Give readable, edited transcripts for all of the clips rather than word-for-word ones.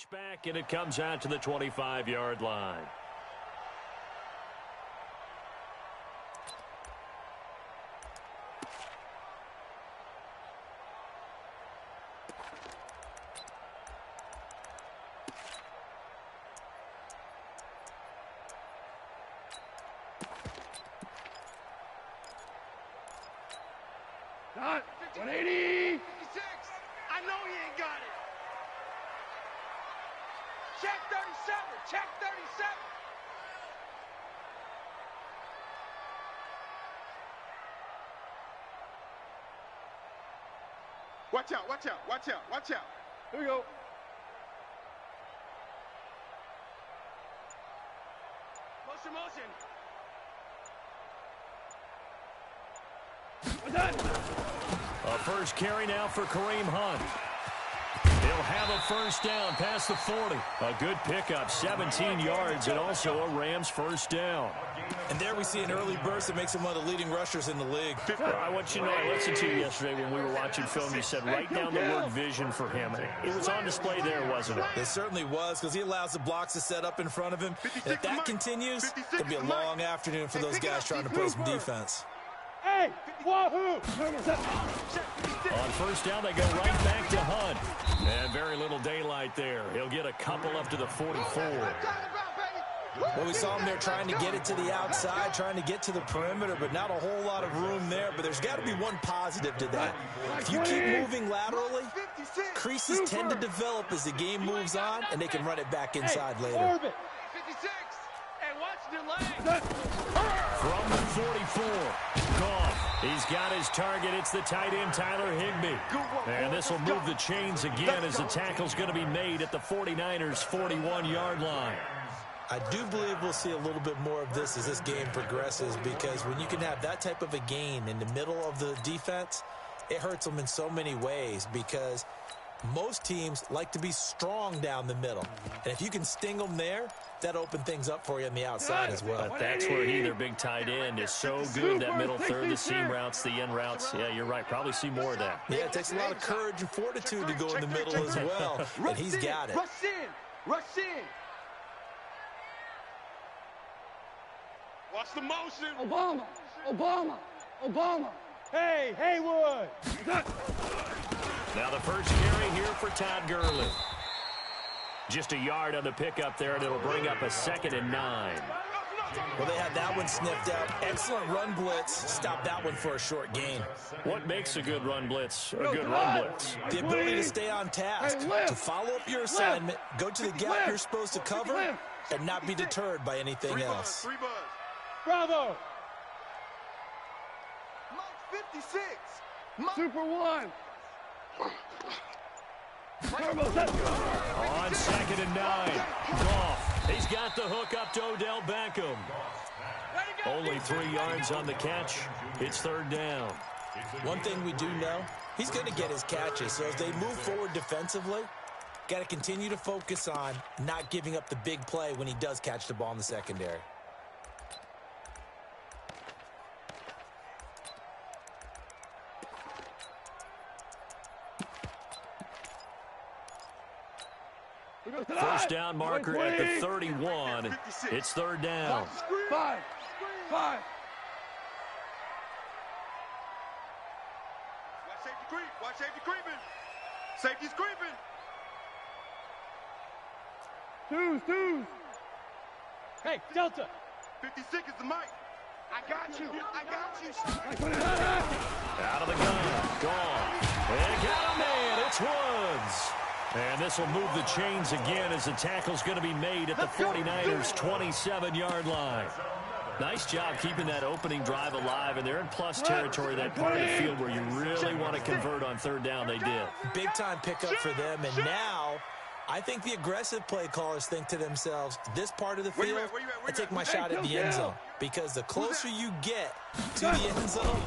Back, and it comes out to the 25-yard line. Not 180. 56. I know he ain't got it. Check 37. Check 37. Watch out, watch out, watch out, watch out. Here we go. Motion, motion. What's that? A first carry now for Kareem Hunt. He'll have a first down past the 40. A good pickup, 17 yards, and also a Rams first down. And there we see an early burst that makes him one of the leading rushers in the league. I want you to know, I listened to you yesterday when we were watching film. You said write down the word vision for him. It was on display there, wasn't it? It certainly was, because he allows the blocks to set up in front of him. And if that continues, it'll be a long afternoon for those guys trying to play some defense. Hey, wahoo! On first down, they go right back to Hunt. And very little daylight there. He'll get a couple up to the 44. Well, we saw him there trying to get it to the outside, trying to get to the perimeter, but not a whole lot of room there. But there's got to be one positive to that. If you keep moving laterally, creases tend to develop as the game moves on, and they can run it back inside later. 56. And watch the leg. From the 44, Goff. He's got his target. It's the tight end, Tyler Higbee. And this will move the chains again as the tackle's going to be made at the 49ers' 41-yard line. I do believe we'll see a little bit more of this as this game progresses, because when you can have that type of a gain in the middle of the defense, it hurts them in so many ways, because most teams like to be strong down the middle. And if you can sting them there, that opens things up for you on the outside as well. But that's where their big tight end, is so good. That middle third, the seam routes, the end routes. Yeah, you're right. Probably see more of that. Yeah, it takes a lot of courage and fortitude to go in the middle as well. And he's got it. Rush in. Rush in. Watch the motion. Obama, Obama, Obama. Hey, Haywood. Now the first carry here for Todd Gurley. Just a yard on the pickup there, and it'll bring up a 2nd and 9. Well, they had that one sniffed out. Excellent run blitz. Stop that one for a short gain. What makes a good run blitz a good run blitz? The ability to stay on task, to follow up your assignment, go to the gap you're supposed to cover, and not be deterred by anything else. Bravo. Mike 56. Super one. On 2nd and 9, Goff. He's got the hook up to Odell Beckham. Only 3 yards on the catch. It's 3rd down. One thing we do know, he's going to get his catches. So as they move forward defensively, got to continue to focus on not giving up the big play when he does catch the ball in the secondary. First down marker at the 31. It's 3rd down. 5. Watch safety creep. Watch safety creeping. Safety's creeping. Twos. Hey, Delta. 56 is the mic. I got you. I got you. Out of the gun. Gone. And got a man. It's Woods. And this will move the chains again as the tackle's going to be made at the 49ers' 27-yard line. Nice job keeping that opening drive alive, and they're in plus territory, that part of the field where you really want to convert on 3rd down. They did. Big-time pickup for them, and now I think the aggressive play callers think to themselves, this part of the field, I take my shot at the end zone, because the closer you get to the end zone,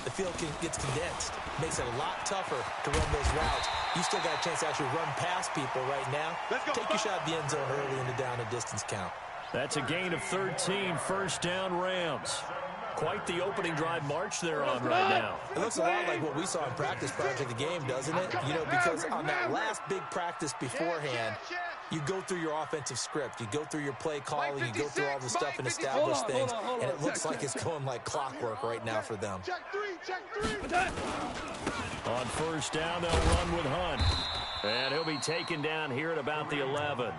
the field gets condensed. Makes it a lot tougher to run those routes. You still got a chance to actually run past people right now. Take your shot at the end zone early in the down and distance count. That's a gain of 13, 1st down Rams. Quite the opening drive march they're on right now. It looks a lot like what we saw in practice prior to the game, doesn't it? You know, because on that last big practice beforehand, you go through your offensive script. You go through your play calling. You go through all the stuff and establish things. And it looks like it's going like clockwork right now for them. Check three. On first down, they'll run with Hunt. And he'll be taken down here at about the 11.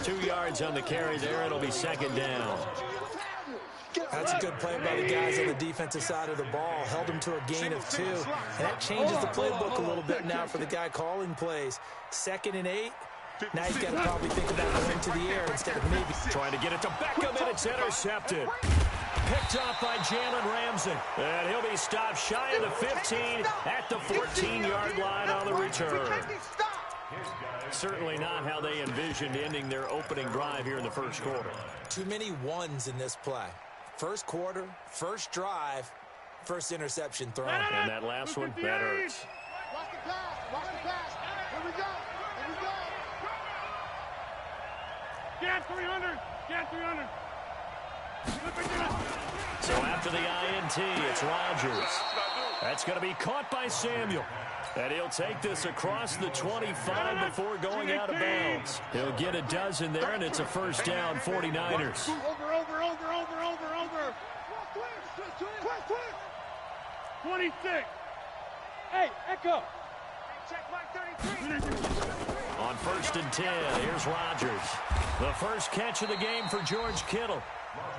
2 yards on the carry there. It'll be second down. That's a good play by the guys on the defensive side of the ball. Held him to a gain of 2. And that changes the playbook a little bit now for the guy calling plays. 2nd and 8. Now he's got to probably think about going to the air instead of maybe trying to get it to Beckham, and it's intercepted. Picked off by Jalen Ramsey. And he'll be stopped shy of the 15 at the 14-yard line on the return. Certainly not how they envisioned ending their opening drive here in the first quarter. Too many ones in this play. First quarter, first drive, first interception thrown. And that last one, that hurts. Watch the pass. Here we go. Get 300. Get 300. So after the INT, it's Rodgers. That's going to be caught by Samuel. And he'll take this across the 25 before going out of bounds. He'll get a dozen there, and it's a first down, 49ers. Over. 26. Hey, Echo. Check my 33. On first and 10, here's Rodgers. The first catch of the game for George Kittle.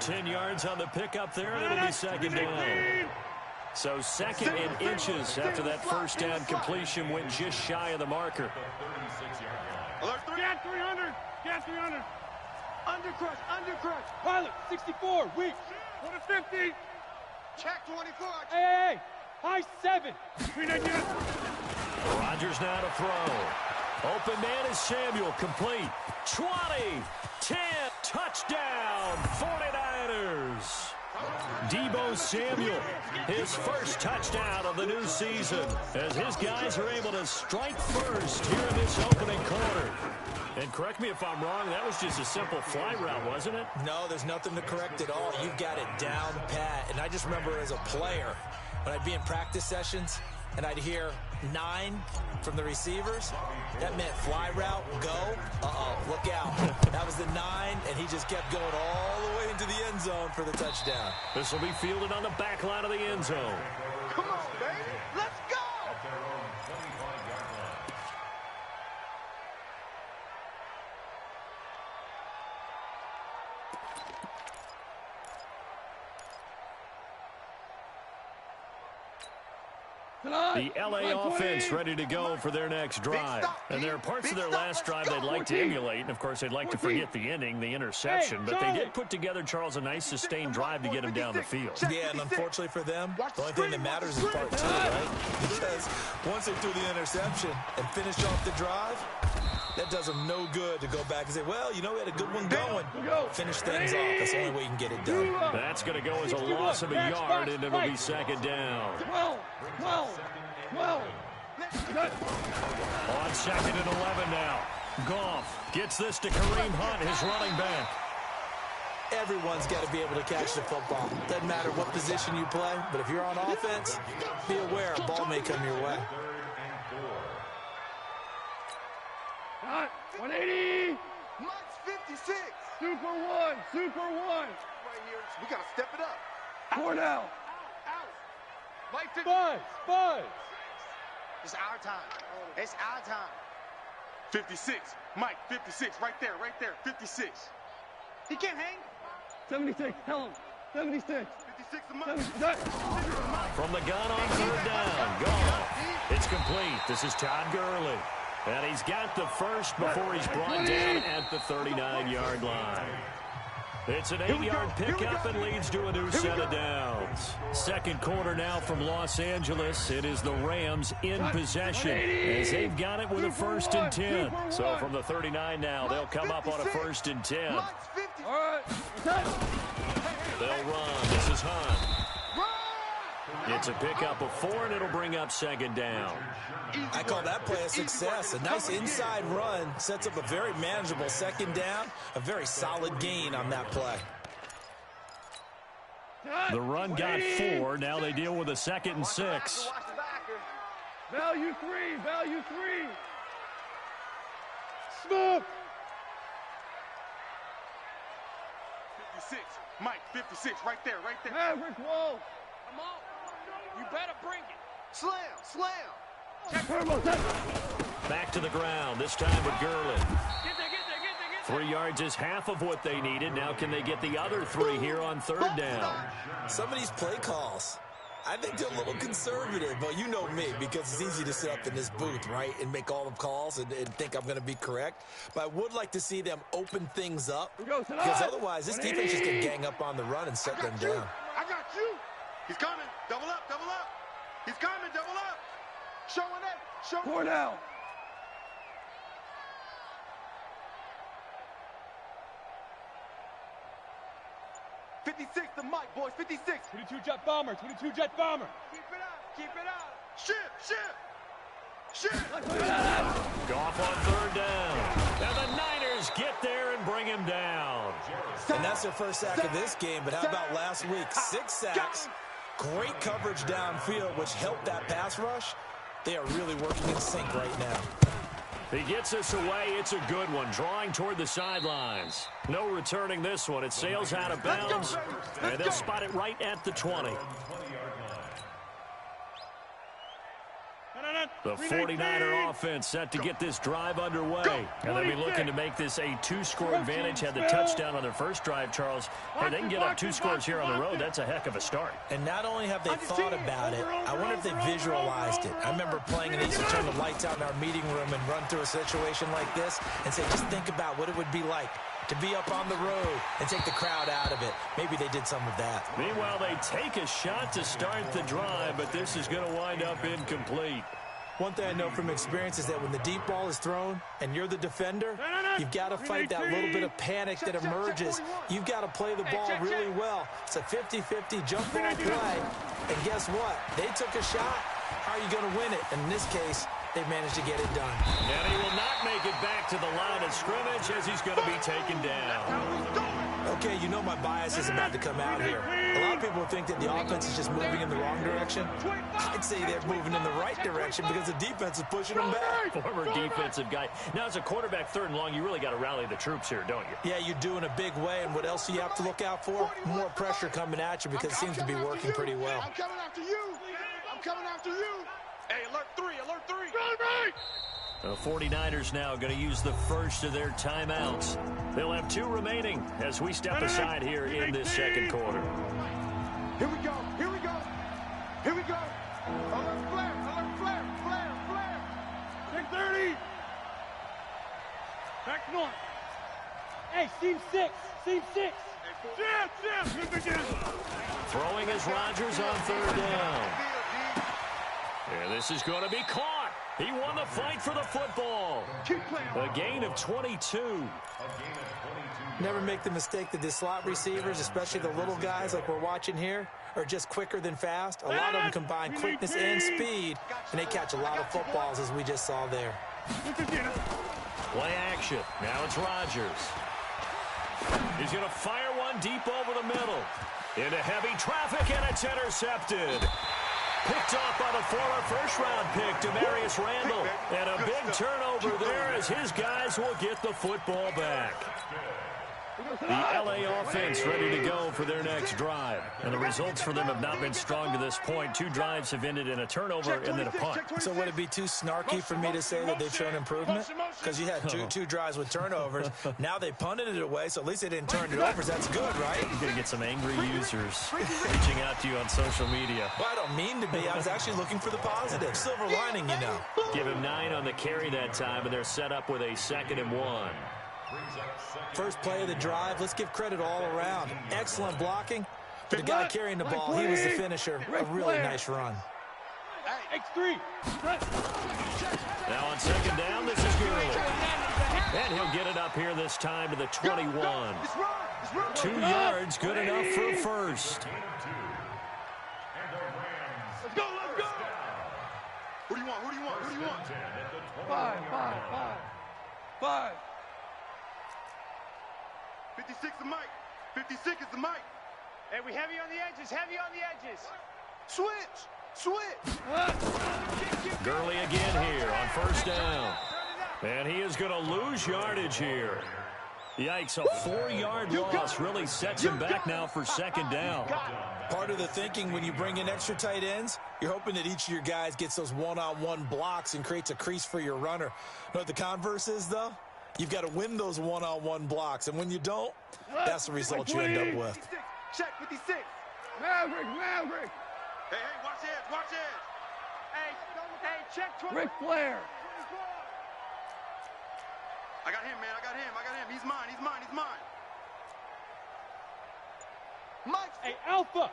10 yards on the pickup there, and it'll be second down. So second in inches after that first down completion went just shy of the marker. Get 300. Get 300. Undercrush. Pilot, 64. Weak. 150. Check 24. Hey. High 7. Rodgers now to throw. Open man is Samuel, complete. 20, 10, touchdown, 49ers. Deebo Samuel, his first touchdown of the new season, as his guys are able to strike first here in this opening quarter. And correct me if I'm wrong, that was just a simple fly route, wasn't it? No, there's nothing to correct at all. You've got it down pat. And I just remember as a player, when I'd be in practice sessions, and I'd hear 9 from the receivers, that meant fly route, go. Look out. That was the 9, and he just kept going all the way into the end zone for the touchdown. This will be fielded on the back line of the end zone. Come on, baby. Let's go. The LA offense ready to go for their next drive. And there are parts of their last drive they'd like to emulate. And, of course, they'd like to forget the ending, the interception. But they did put together, Charles, a nice sustained drive to get him down the field. Yeah, and unfortunately for them, the only thing that matters is part 2, right? Because once they threw the interception and finished off the drive, that does them no good to go back and say, well, you know, we had a good one going. Finish things off. That's the only way you can get it done. That's going to go as a loss of a yard, and it'll be second down. 12. On second and 11 now. Goff gets this to Kareem Hunt, his running back. Everyone's got to be able to catch the football. Doesn't matter what position you play, but if you're on offense, be aware a ball may come your way. 180. Mike's 56. Super one. Right here. We got to step it up. 4 now. Mike 50. Buzz. It's our time. 56. Mike, 56. Right there. 56. He can't hang. 76. Tell him. 76. 56 a Mike. 76. From the gun on third down. Goff. It's complete. This is Todd Gurley. And he's got the first before he's brought down at the 39-yard line. It's an 8-yard pickup and leads to a new set of downs. Second quarter now from Los Angeles. It is the Rams in possession as they've got it with a first and 10. So from the 39 now, they'll come up on a first and 10. All right. They'll run. This is Hunt. It's a pickup of 4, and it'll bring up second down. I call that play a success. A nice inside run sets up a very manageable second down. A very solid gain on that play. The run got 4. Now they deal with a second and 6. Value 3. Smooth. 56. Mike, 56, right there, right there. Maverick wall. Come on. You better bring it. Slam, slam. Turbo, set. Back to the ground, this time with Gurley. Get there, get there, get there, get there. 3 yards is half of what they needed. Now can they get the other 3 here on third down? Some of these play calls, I think they're a little conservative, but you know me, because it's easy to sit up in this booth, right, and make all the calls and think I'm going to be correct. But I would like to see them open things up, because otherwise this defense just can gang up on the run and set them down. I got you. He's coming. Double up, double up. He's coming, double up. Showing it. Show 4 down. The Mike, boys, 56. 22 jet bomber, 22 jet bomber. Keep it up, keep it up. Shift. Goff on third down. And the Niners get there and bring him down. And that's their first sack of this game, but how about last week? 6 sacks, great coverage downfield, which helped that pass rush. They are really working in sync right now. He gets us away. It's a good one. Drawing toward the sidelines. No returning this one. It sails out of bounds. And they'll spot it right at the 20. The 49er offense set to get this drive underway. And they'll be looking to make this a 2-score advantage. Had the touchdown on their first drive, Charles. Hey, they can get up 2 scores here on the road. That's a heck of a start. And not only have they thought about it, I wonder if they visualized it. I remember playing and they used to turn the lights out in our meeting room and run through a situation like this and say, just think about what it would be like to be up on the road and take the crowd out of it. Maybe they did some of that. Meanwhile, they take a shot to start the drive, but this is going to wind up incomplete. One thing I know from experience is that when the deep ball is thrown and you're the defender, you've got to fight that little bit of panic that emerges. You've got to play the ball really well. It's a 50-50 jump ball play. And guess what? They took a shot. How are you going to win it? And in this case, they managed to get it done. And he will not make it back to the line of scrimmage as he's going to be taken down. Okay, you know my bias is about to come out here. A lot of people think that the offense is just moving in the wrong direction. I'd say they're moving in the right direction because the defense is pushing them back. Former defensive guy. Now, as a quarterback, third and long, you really got to rally the troops here, don't you? Yeah, you do in a big way. And what else do you have to look out for? More pressure coming at you because it seems to be working pretty well. I'm coming after you. I'm coming after you. Hey, alert 3, alert 3. The 49ers now going to use the first of their timeouts. They'll have 2 remaining as we step aside here in this second quarter. Here we go, here we go, here we go. Alert flare, flare, flare. 630. Back north. Hey, seam 6. Jam. Throwing is Rodgers on third down. And this is going to be caught. He won the fight for the football. A gain of 22. Never make the mistake that the slot receivers, especially the little guys like we're watching here, are just quicker than fast. A lot of them combine quickness and speed, and they catch a lot of footballs, as we just saw there. Play action. Now it's Rodgers. He's going to fire one deep over the middle. Into heavy traffic, and it's intercepted. Picked off by the former first-round pick, Demarius Randall. And a big turnover there as his guys will get the football back. The LA offense ready to go for their next drive. And the results for them have not been strong to this point. 2 drives have ended in a turnover and then a punt. So would it be too snarky for me to say that they've shown improvement? Because you had two drives with turnovers. Now they punted it away, so at least they didn't turn it over. That's good, right? You're going to get some angry users reaching out to you on social media. Well, I don't mean to be. I was actually looking for the positive. Silver lining, you know. Give him 9 on the carry that time, and they're set up with a 2nd and 1. First play of the drive. Let's give credit all around. Excellent blocking. For the guy carrying the ball, he was the finisher. A really nice run. X3. Now on 2nd down, this is Gurley. And he'll get it up here this time to the 21. 2 yards, good enough for a first. Let's go. Who do you want? 5. 56 is Mike. 56 is the Mike. Hey, we heavy on the edges. Switch. Gurley again here on 1st down. And he is going to lose yardage here. Yikes, a 4-yard loss really sets him back now for second down. Part of the thinking when you bring in extra tight ends, you're hoping that each of your guys gets those one-on-one blocks and creates a crease for your runner. You know what the converse is, though? You've got to win those one-on-one blocks, and when you don't, that's the result you end up with. Check 56. Maverick. Hey, watch it. Hey, check 20. Ric Flair. I got him, man. I got him. He's mine. Mike's, Hey, Alpha.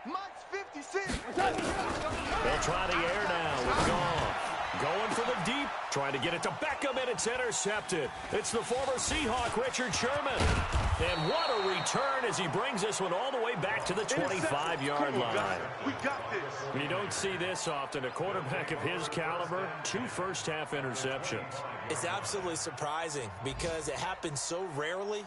Mike's 56. They'll try the air now with Goff. Going for the deep, trying to get it to Beckham, and it's intercepted. It's the former Seahawk, Richard Sherman. And what a return as he brings this one all the way back to the 25-yard line. We got this. You don't see this often. A quarterback of his caliber, 2 first-half interceptions. It's absolutely surprising because it happens so rarely.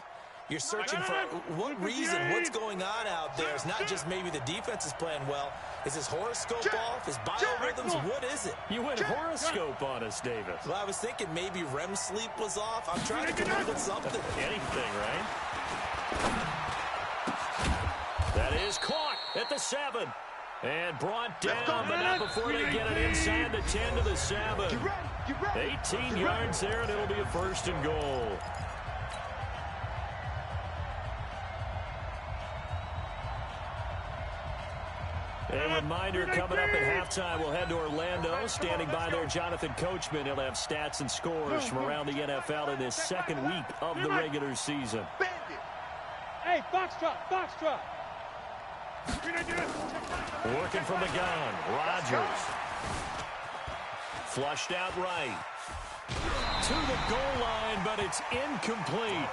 You're searching for what reason, what's going on out there. It's not just maybe the defense is playing well. Is his horoscope off? His biorhythms? What is it? You went horoscope on us, Davis. Well, I was thinking maybe REM sleep was off. I'm trying to come up with something. Anything, right? That is caught at the 7. And brought down, but not before they get it inside the 10 to the 7. 18 yards there, and it'll be a 1st and goal. A reminder, coming up at halftime, we'll head to Orlando. Standing by there, Jonathan Coachman. He'll have stats and scores from around the NFL in this second week of the regular season. Hey, Foxtrot. Working from the gun, Rodgers. Flushed out right. To the goal line, but it's incomplete.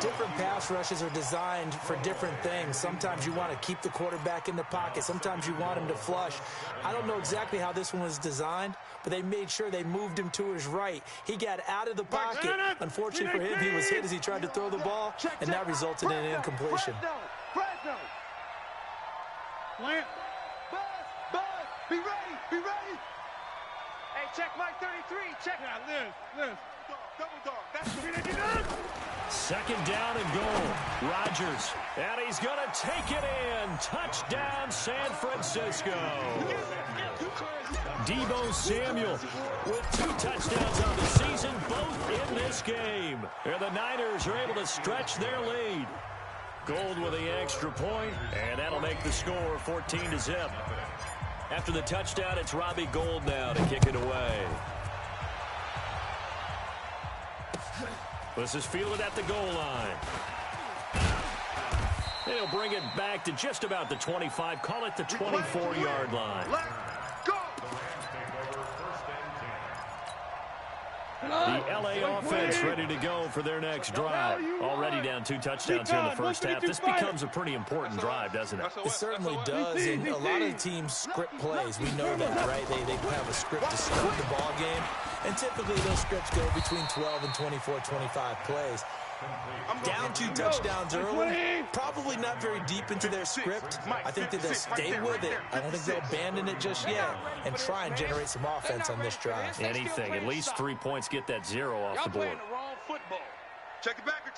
Different pass rushes are designed for different things. Sometimes you want to keep the quarterback in the pocket. Sometimes you want him to flush. I don't know exactly how this one was designed, but they made sure they moved him to his right. He got out of the pocket. Unfortunately for him, he was hit as he tried to throw the ball, and that resulted in an incompletion. Plant. Buzz, be ready. Hey, check Mike 33. Check. Yeah, Liz. Double dog. That's the 2nd down and goal. Rodgers, and he's going to take it in. Touchdown, San Francisco. Deebo Samuel with 2 touchdowns on the season, both in this game. And the Niners are able to stretch their lead. Gold with the extra point, and that'll make the score 14-0. After the touchdown, it's Robbie Gould now to kick it away. This is fielded at the goal line. They'll bring it back to just about the 25. Call it the 24-yard line. Let's go. The L.A. offense ready to go for their next drive. Already down 2 touchdowns here in the first half. This becomes a pretty important drive, doesn't it? It certainly does, and a lot of the teams script plays. We know that, right? They have a script to start the ball game, and typically those scripts go between 12 and 24, 25 plays. Down 2 touchdowns early, probably not very deep into their script. I think that they'll stay with it. I don't think they'll abandon it just yet and try and generate some offense on this drive. Anything. At least 3 points, get that 0 off the board. Check the backer.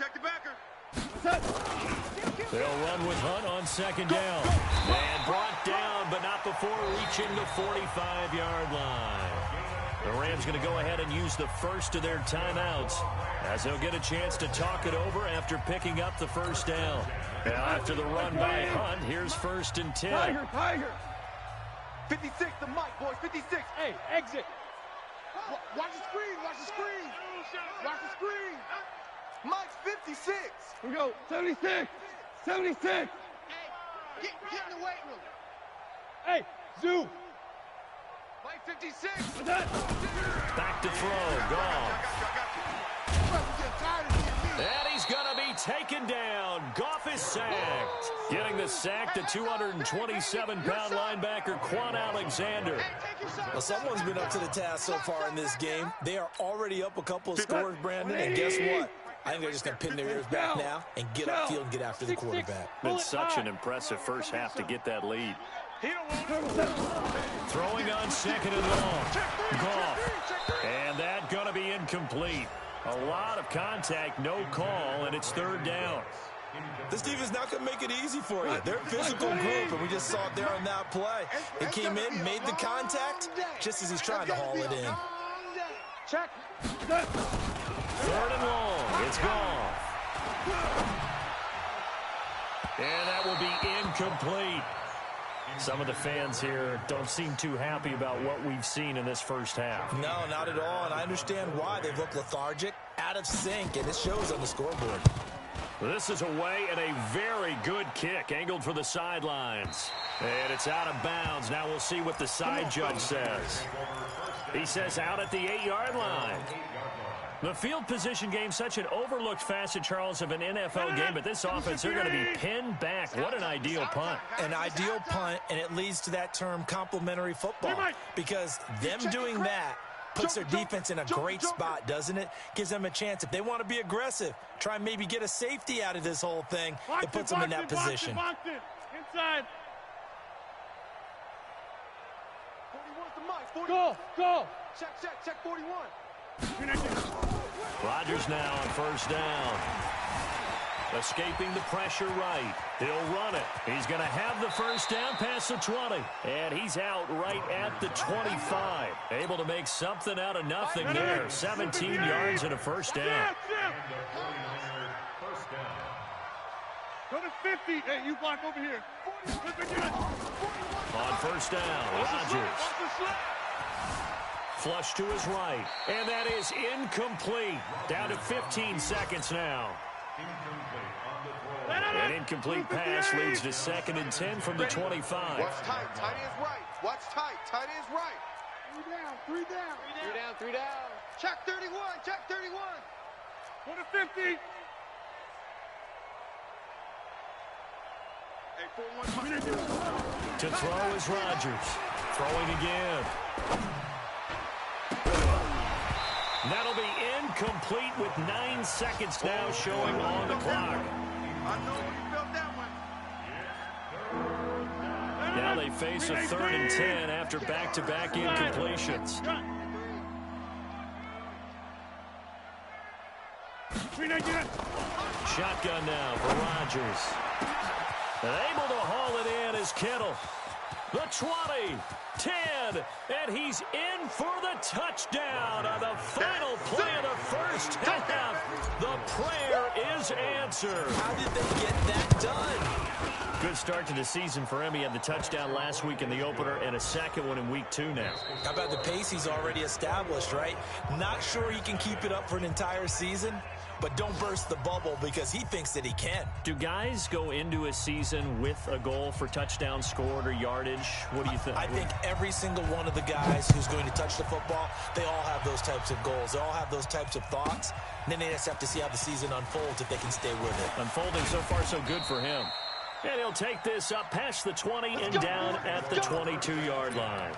They'll run with Hunt on 2nd down. And brought down, but not before reaching the 45-yard line. The Rams going to go ahead and use the first of their timeouts as they'll get a chance to talk it over after picking up the 1st down. Now after the run by Hunt, here's 1st and 10. Tiger. 56, the mic, boys. 56. Hey, exit. Watch the screen. Mike's 56. Here we go. 76. Hey, get in the weight room. Hey, Zoo. Mike 56. What's that? Back to throw. Goff. And he's going to be taken down. Goff is sacked. Getting the sack, the 227-pound linebacker, Quan Alexander. Well, someone's been up to the task so far in this game. They are already up a couple of scores, Brandon, and guess what? I think they're just going to pin their ears back now and get upfield and get after the quarterback. Been such an impressive first half to get that lead. Throwing on 2nd and long. Goff. And that going to be incomplete. A lot of contact, no call, and it's third down. This defense not going to make it easy for you. They're a physical group, and we just saw it there on that play. He came in, made the contact, just as he's trying to haul it in. Check. Third and long. It's gone. And that will be incomplete. Some of the fans here don't seem too happy about what we've seen in this first half. No, not at all, and I understand why. They've looked lethargic, out of sync, and it shows on the scoreboard. This is away and a very good kick, angled for the sidelines. And it's out of bounds. Now we'll see what the side judge says. He says out at the 8-yard line. The field position game, such an overlooked facet, Charles, of an NFL game, but this offense, they're going to be pinned back. What an ideal punt. An ideal punt, and it leads to that term complementary football, because them doing that puts their defense in a great spot, doesn't it? Gives them a chance. If they want to be aggressive, try and maybe get a safety out of this whole thing, it puts them in that position. Inside. 41's the mic. Go. Check 41. Rodgers now on first down. Escaping the pressure right. He'll run it. He's going to have the first down past the 20. And he's out right at the 25. Able to make something out of nothing there. 17 yards and a first down. Go to 50. Hey, you block over here. On first down, Rodgers. Flush to his right. And that is incomplete. Down to 15 seconds now. An incomplete pass leads to 2nd and 10 from the 25. Watch tight. Tight ends right. Watch tight. Tight ends right. Three down. Check 31. Go to 50. Hey, 41. To throw is Rodgers. Throwing again. That'll be incomplete with 9 seconds now showing on the clock. I know you felt that one. Now they face a 3rd and 10 after back-to-back incompletions. Shotgun now for Rodgers. And able to haul it in is Kittle. The 20, 10, and he's in for the touchdown on the final play of the first half. The prayer is answered. How did they get that done? Good start to the season for him. He had the touchdown last week in the opener and a second one in week 2 now. How about the pace he's already established, right? Not sure he can keep it up for an entire season, but don't burst the bubble because he thinks that he can. Do guys go into a season with a goal for touchdown scored or yardage? What do you think? I think every single one of the guys who's going to touch the football, they all have those types of goals. They all have those types of thoughts. And then they just have to see how the season unfolds if they can stay with it. Unfolding so far so good for him. And he'll take this up past the 20 and down at the 22-yard line.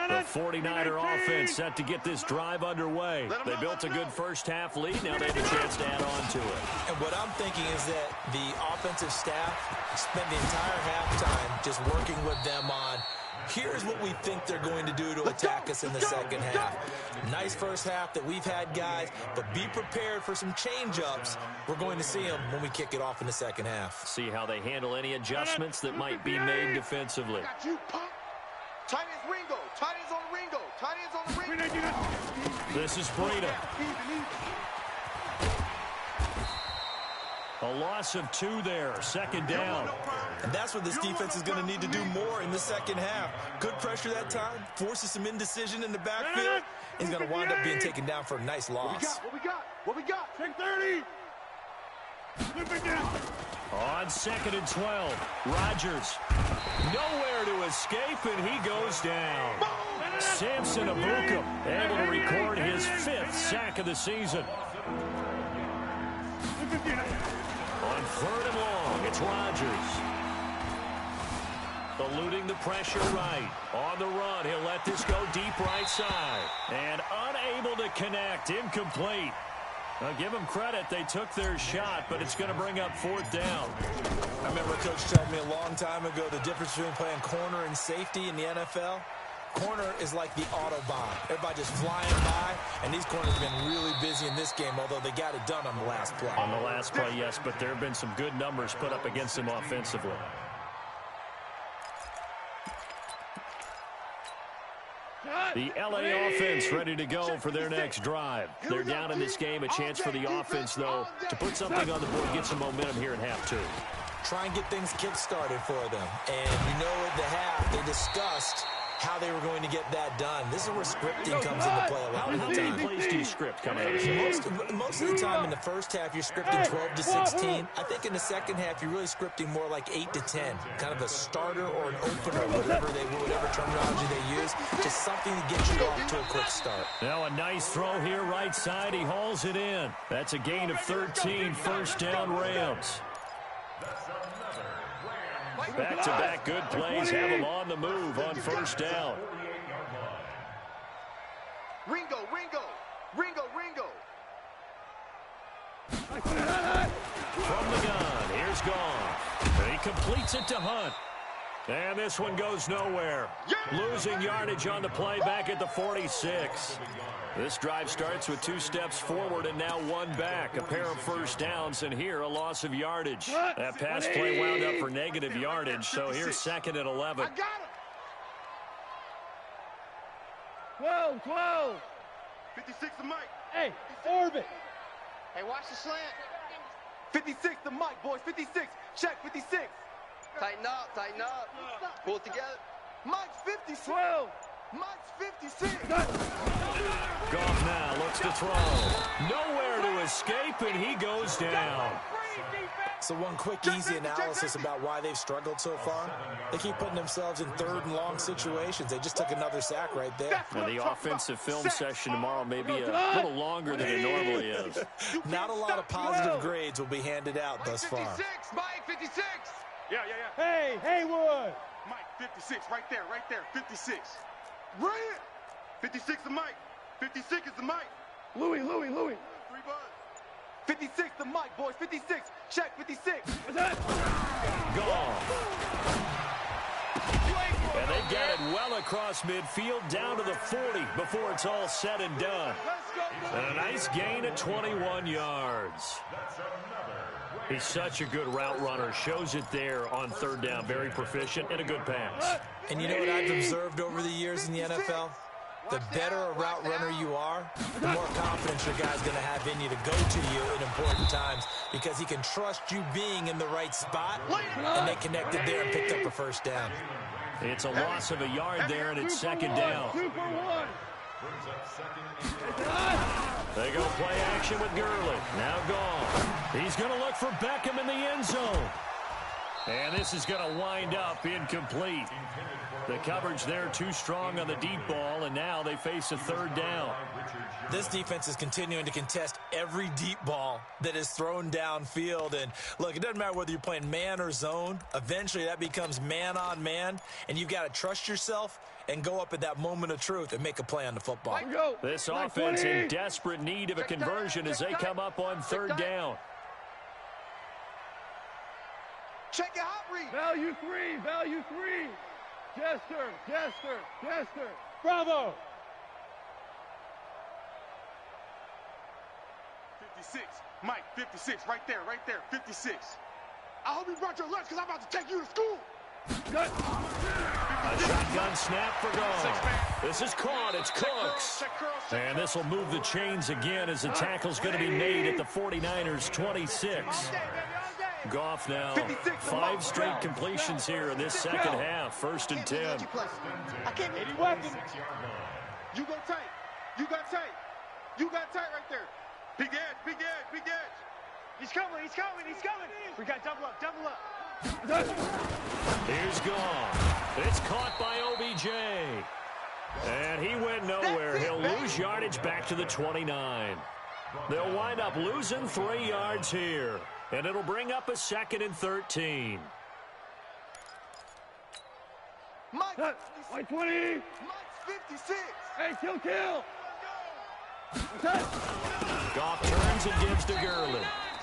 The 49er offense set to get this drive underway. They built a good first half lead. Now they have a chance to add on to it. And what I'm thinking is that the offensive staff spent the entire halftime just working with them on, here's what we think they're going to do to attack us in the second half. Nice first half that we've had, guys, but be prepared for some change-ups. We're going to see them when we kick it off in the second half. See how they handle any adjustments that might be made defensively. Got you, punk. Tight ends Ringo. Tight ends on Ringo. Tight ends on the Ringo. This is Breida. A loss of 2 there. Second down. And that's what this defense is going to need to do more in the second half. Good pressure that time. Forces some indecision in the backfield. He's going to wind up being taken down for a nice loss. What we got? Check 30. On 2nd and 12, Rodgers nowhere to escape, and he goes down. Samson Ebukam able to record his 5th sack of the season. On 3rd and long, it's Rodgers. Eluding the pressure right. On the run, he'll let this go deep right side. And unable to connect, incomplete. I'll give them credit. They took their shot, but it's going to bring up 4th down. I remember Coach telling me a long time ago the difference between playing corner and safety in the NFL. Corner is like the Autobahn. Everybody just flying by, and these corners have been really busy in this game, although they got it done on the last play. On the last play, yes, but there have been some good numbers put up against them offensively. The LA offense ready to go for their next drive. They're down in this game. A chance for the offense, though, to put something on the board, get some momentum here in half 2. Try and get things kick-started for them. And you know at the half, they discussed how they were going to get that done. This is where scripting comes into play a lot of the time. How many plays do you script coming out of the most of the time in the first half, you're scripting 12 to 16. I think in the second half, you're really scripting more like 8 to 10. Kind of a starter or an opener, whatever terminology they use. Just something to get you off to a quick start. Now a nice throw here right side. He hauls it in. That's a gain of 13. 1st down Rams. Back-to-back good plays have them on the move on 1st down. Ringo. From the gun, here's Goff. He completes it to Hunt. And this one goes nowhere. Losing yardage on the play back at the 46. This drive starts with 2 steps forward and now 1 back. A pair of 1st downs, and here a loss of yardage. That pass play wound up for negative yardage, so here's 2nd and 11. 12. 56 to Mike. Hey, orbit. Hey, watch the slant. 56 to Mike, boys. 56. Check 56. Tighten up. Pull it together. Mike's 56. 12. Mike's 56. Goff now looks to throw. Nowhere to escape, and he goes down. So one quick, easy analysis about why they've struggled so far. They keep putting themselves in 3rd and long situations. They just took another sack right there. Now the offensive film session tomorrow may be a little longer than it normally is. Not a lot of positive grades will be handed out thus far. Mike 56. Yeah. Hey, Haywood. Mike, 56, right there, 56. Right here. 56 to Mike. 56 is the Mike. Louis. 3 buds. 56 to Mike, boys. 56. Check 56. What's that? Gone. And they get it well across midfield down to the 40 before it's all said and done. And a nice gain of 21 yards. He's such a good route runner. Shows it there on 3rd down. Very proficient and a good pass. And you know what I've observed over the years in the NFL? The better a route runner you are, the more confidence your guy's going to have in you to go to you in important times because he can trust you being in the right spot, and they connected there and picked up a 1st down. It's a loss of a yard there, and it's 2nd down. 2 for 1. They go play action with Gurley. Now Goff. He's going to look for Beckham in the end zone. And this is going to wind up incomplete. The coverage there too strong on the deep ball, and now they face a 3rd down. This defense is continuing to contest every deep ball that is thrown downfield. And, look, it doesn't matter whether you're playing man or zone. Eventually that becomes man-on-man, and you've got to trust yourself and go up at that moment of truth and make a play on the football. This offense in desperate need of a conversion as they come up on 3rd down. Check it out, Reed. Value 3. Jester. Bravo. 56. Mike, 56. Right there. 56. I hope you brought your lunch because I'm about to take you to school. A shotgun snap for Goff. This is caught. It's Cooks. And this will move the chains again as the tackle's going to be made at the 49ers 26. Goff now 5 straight completions here in this second half. 1st and 10. I can't get weapons. You go tight. You got tight right there. Big edge. He's coming. We got double up. Here's Goff. It's caught by OBJ. And he went nowhere. He'll lose yardage back to the 29. They'll wind up losing 3 yards here. And it'll bring up a 2nd and 13. Mike 20. Mike's 56. Hey, kill. Goff turns and gives to Gurley.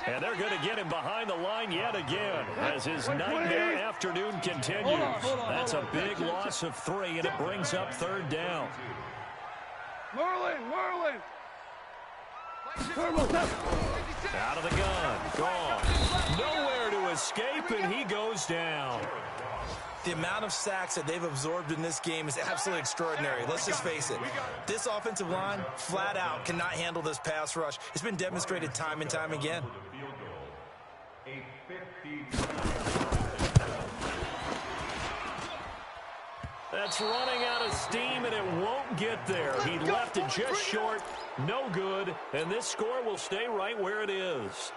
And they're going to get him behind the line yet again as his nightmare afternoon continues. That's a big loss of 3, and it brings up 3rd down. Merlin. Out of the gun. Gone. Nowhere to escape, and he goes down. The amount of sacks that they've absorbed in this game is absolutely extraordinary. Let's just face it. This offensive line, flat out, cannot handle this pass rush. It's been demonstrated time and time again. That's running out of steam, and it won't get there. He left it just short. No good. And this score will stay right where it is.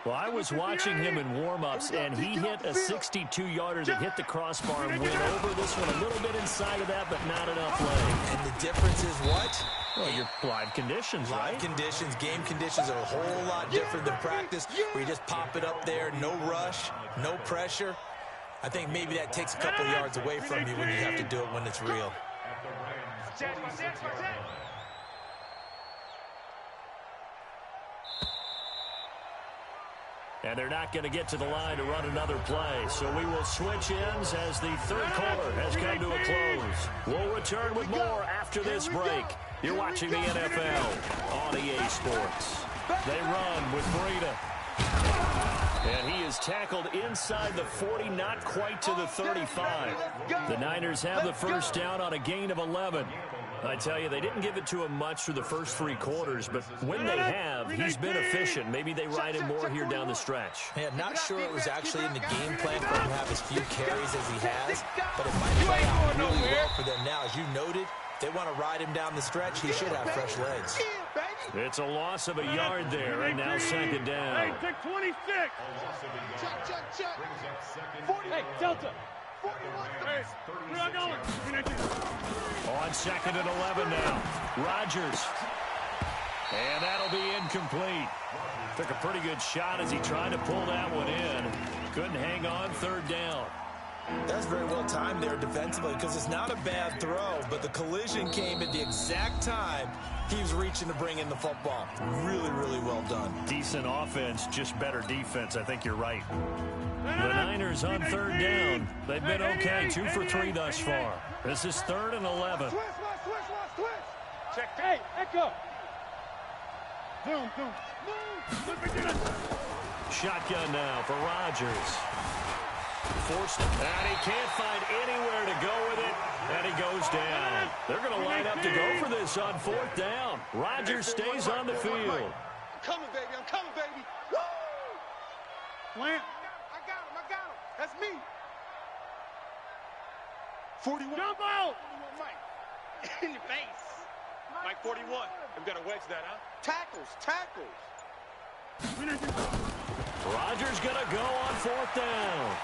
Well, I was watching him in warm-ups, and he hit a 62-yarder that hit the crossbar and went over this one a little bit inside of that, but not enough leg. And the difference is what? Well, your live conditions, right? Live conditions, game conditions are a whole lot different than practice, where you just pop it up there, no rush, no pressure. I think maybe that takes a couple yards away from you when you have to do it when it's real. And they're not going to get to the line to run another play. So we will switch ends as the 3rd quarter has come to a close. We'll return with more after this break. You're watching the NFL on EA Sports. They run with Breida. And he is tackled inside the 40, not quite to the 35. The Niners have the first down on a gain of 11. I tell you, they didn't give it to him much through the first 3 quarters, but when they have, he's been efficient. Maybe they ride him more here down the stretch. Yeah, not sure it was actually in the game plan for him to have as few carries as he has, but it might play out really well for them now. As you noted, they want to ride him down the stretch. He should have fresh legs. It's a loss of a yard there, and now 2nd down. Hey, take 26. Check. 40. Hey, Delta. 41. Hey, we're not going. On 2nd and 11 now. Rodgers. And that'll be incomplete. Took a pretty good shot as he tried to pull that one in. Couldn't hang on. 3rd down. That's very well timed there defensively because it's not a bad throw, but the collision came at the exact time he was reaching to bring in the football. Really, really well done. Decent offense, just better defense. I think you're right. The Niners on 3rd down. They've been okay, 2 for 3 thus far. This is 3rd and 11. Switch. Check. Hey, Echo. Zoom. Shotgun now for Rodgers. Forced it, and he can't find anywhere to go with it, and he goes down. They're going to line up to go for this on 4th down. Rodgers stays on the field. I'm coming, baby. Woo! Plant. I got him. That's me. 41. Jump out. Mike. In your face. Mike 41. We've got to wedge that, huh? Tackles. Rodgers going to go on 4th down.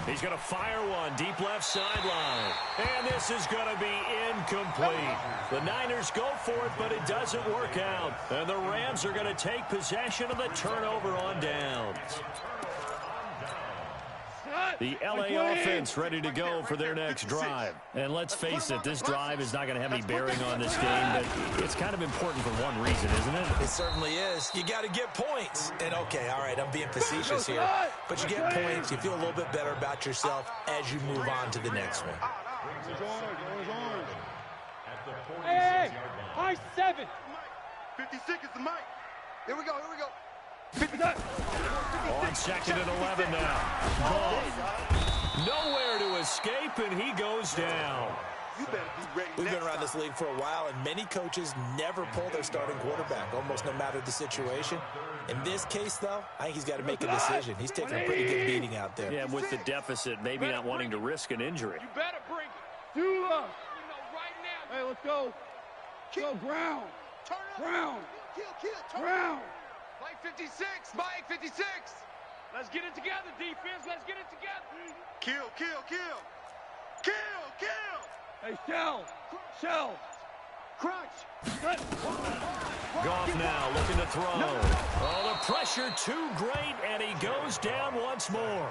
He's going to fire one deep left sideline. And this is going to be incomplete. The Niners go for it, but it doesn't work out. And the Rams are going to take possession of the turnover on downs. The LA offense ready to go for their next drive. And let's face it, this drive is not going to have any bearing on this game, but it's kind of important for one reason, isn't it? It certainly is. You got to get points. And, okay, all right, I'm being facetious here. But you get points, you feel a little bit better about yourself as you move on to the next one. Hey, high 7. 56 is the mic. Here we go. On 2nd and 11 now. Ball. Nowhere to escape, and he goes down. You better be ready. We've been around this league for a while, and many coaches never pull their starting quarterback, almost no matter the situation. In this case, though, I think he's got to make a decision. He's taking a pretty good beating out there. Yeah, with the deficit, maybe not wanting to risk an injury. You better bring it. Two up. You know right now. Hey, let's go. Go, Brown. Turn up. Brown. Kill. Brown. Mike 56. Mike 56. Let's get it together, defense. Let's get it together. Kill. Hey, Shell. Crunch. Goff now looking to throw. Oh, the pressure too great, and he goes down once more.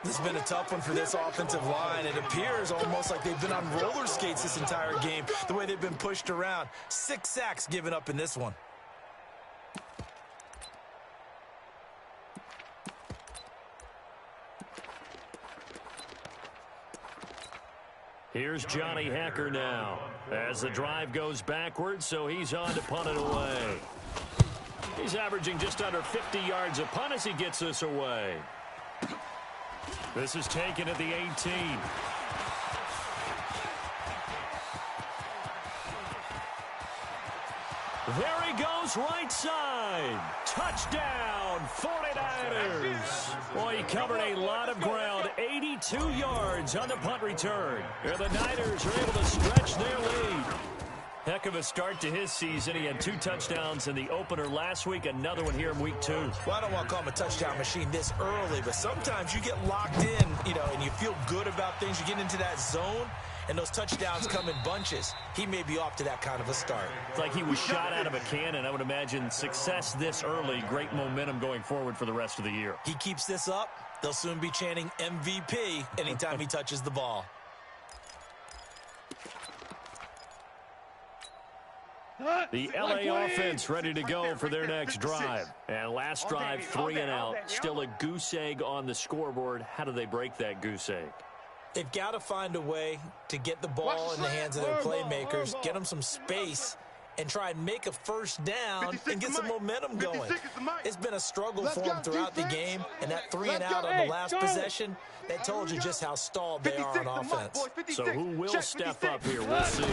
This has been a tough one for this offensive line. It appears almost like they've been on roller skates this entire game, the way they've been pushed around. 6 sacks given up in this one. Here's Johnny Hekker now as the drive goes backwards, so he's on to punt it away. He's averaging just under 50 yards a punt as he gets this away. This is taken at the 18. There he goes, right side. Touchdown, 49ers. Well, he covered a lot of ground, 82 yards on the punt return. And the Niners are able to stretch their lead. Heck of a start to his season. He had 2 touchdowns in the opener last week, another one here in week 2. Well, I don't want to call him a touchdown machine this early, but sometimes you get locked in, and you feel good about things. You get into that zone, and those touchdowns come in bunches. He may be off to that kind of a start. It's like he was shot out of a cannon. I would imagine success this early, great momentum going forward for the rest of the year. He keeps this up, they'll soon be chanting MVP anytime he touches the ball. The LA offense ready to go for their next drive. And last drive, 3 and out. Still a goose egg on the scoreboard. How do they break that goose egg? They've got to find a way to get the ball in the hands of their playmakers, get them some space, and try and make a first down and get some momentum going. It's been a struggle for them throughout the game, and that 3 and out on the last possession, that told you just how stalled they are on offense. So who will step up here? We'll see.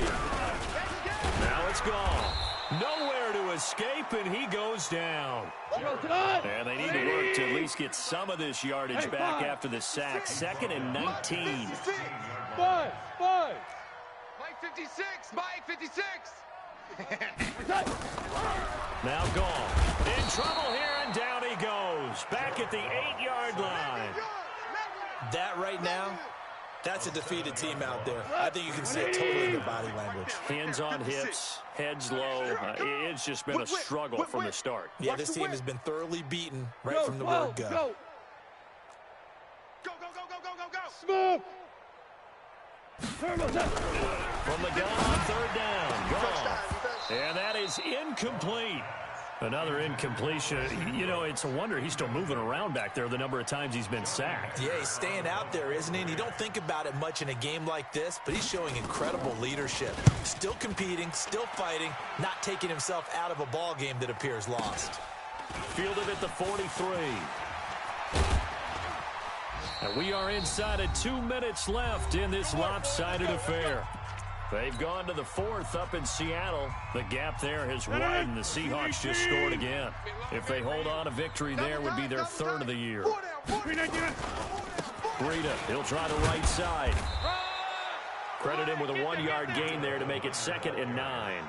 Now it's gone. Nowhere to escape, and he goes down. And they need to work to at least get some of this yardage back after the sack. 2nd and 19. Five. Mike 56, Mike 56. Now gone. In trouble here, and down he goes. Back at the 8-yard line. That right now, that's a defeated team out there. I think you can see it totally in their body language. Hands on hips, heads low. It's just been a struggle from the start. Yeah, this team has been thoroughly beaten right from the word go. Go. Smoke. From the gun on 3rd down. Gone. And that is incomplete. Another incompletion. It's a wonder he's still moving around back there the number of times he's been sacked. Yeah, he's staying out there, isn't he? And you don't think about it much in a game like this, but he's showing incredible leadership. Still competing, still fighting, not taking himself out of a ball game that appears lost. Fielded at the 43. And we are inside of 2 minutes left in this lopsided affair. They've gone to the 4th up in Seattle. The gap there has widened. The Seahawks just scored again. If they hold on, a victory there would be their 3rd of the year. Breida, he'll try the right side. Credit him with a 1-yard gain there to make it 2nd and 9.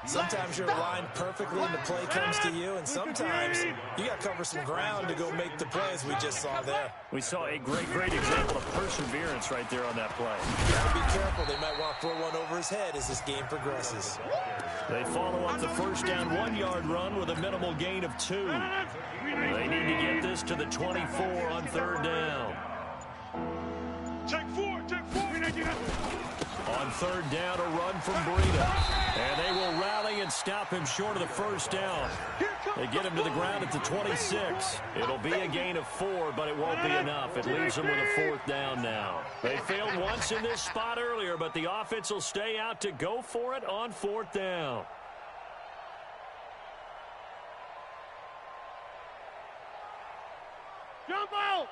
Sometimes you're aligned perfectly and the play comes to you, and sometimes you got to cover some ground to go make the plays we just saw there. We saw a great example of perseverance right there on that play. You got to be careful. They might want to throw one over his head as this game progresses. They follow up the first down 1-yard run with a minimal gain of 2. They need to get this to the 24 on 3rd down. Take 4. On 3rd down, a run from Breida. And they will rally and stop him short of the first down. They get him to the ground at the 26. It'll be a gain of 4, but it won't be enough. It leaves them with a 4th down now. They failed once in this spot earlier, but the offense will stay out to go for it on 4th down. Jump out.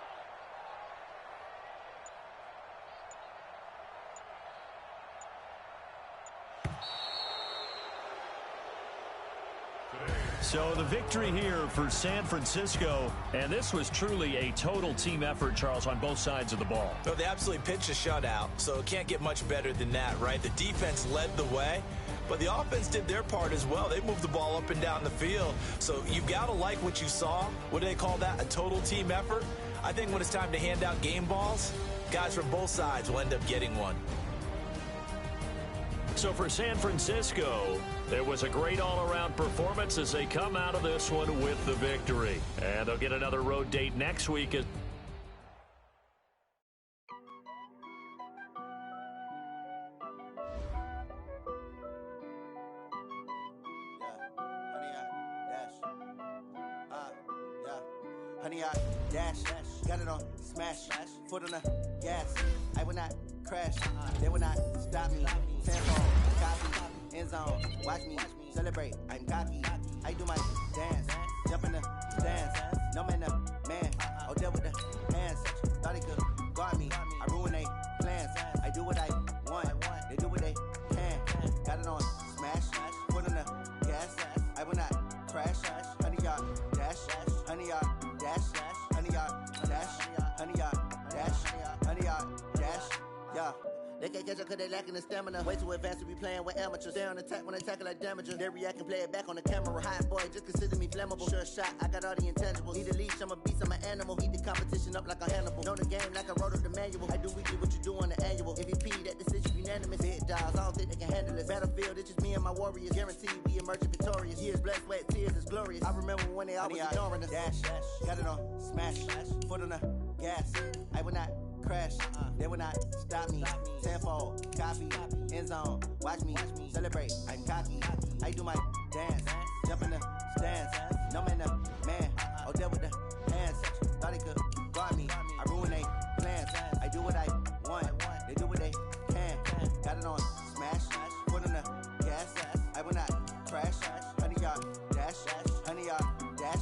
So the victory here for San Francisco, and this was truly a total team effort, Charles, on both sides of the ball. Well, they absolutely pitched a shutout, so it can't get much better than that, right? The defense led the way, but the offense did their part as well. They moved the ball up and down the field, so you've got to like what you saw. What do they call that, a total team effort? I think when it's time to hand out game balls, guys from both sides will end up getting one. So for San Francisco, it was a great all-around performance as they come out of this one with the victory. And they'll get another road date next week as honey, I dash. Got it on smash. Foot on the gas. I will not crash. They will not stop me. Tempo, copy, end zone. Watch me celebrate. I'm cocky. I do my dance. Jump in the stands. No man, man. Oh, there with the hands. Thought he could guard me. I ruin they plans. I do what I want. They do what they can. Got it on smash. Foot on the gas. I will not crash. Honey, y'all dash. Honey, y'all dash. Honey, y'all dash. Honey, y'all dash. Honey, y'all dash. Yeah. They can't catch up cause they lacking the stamina. Way too advanced to be playing with amateurs. They on attack when they tackle like damages. They react and play it back on the camera. Hot boy, just consider me flammable. Sure shot, I got all the intangibles. Need a leash, I'm a beast, I'm an animal. Eat the competition up like a Hannibal. Know the game like I wrote up the manual. I do weekly what you do on the annual. MVP, that decision unanimous. Big dogs, I don't think they can handle it. Battlefield, it's just me and my warriors. Guaranteed we emerge victorious. Years, blood, sweat, tears, is glorious. I remember when they always ignoring us. Dash, got it on smash. Foot on the gas. I will not crash. They will not stop me. Tenfold, copy, end zone. Watch me celebrate. I'm cocky. I do my dance. Jump in the stands. No man, man. Oh, there with the hands. Thought he could guard me. I ruin they plans. I do what I want. They do what they can. Got it on smash. Foot on the gas. I will not crash. Honey, y'all dash. Honey, y'all dash.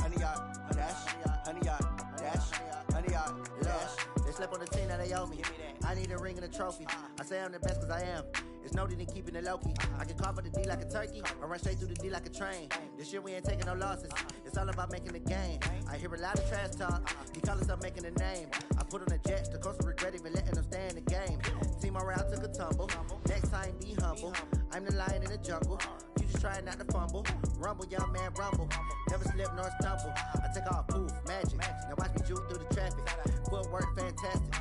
Honey, y'all dash. Honey, y'all dash. Honey, y'all dash. They slept on the team, now they owe me. I need a ring and a trophy. I say I'm the best cause I am. It's no need in keeping it low-key. I can carve up the D like a turkey or run straight through the D like a train. This year we ain't taking no losses. It's all about making the game. I hear a lot of trash talk. He call himself making a name. I put on the Jets. The coach will regret even letting them stay in the game. Team morale took a tumble. Next time be humble. I'm the lion in the jungle. You just trying not to fumble. Rumble, young man, rumble. Never slip nor stumble. I take off, poof, magic. Now watch me juke through the traffic. Footwork fantastic.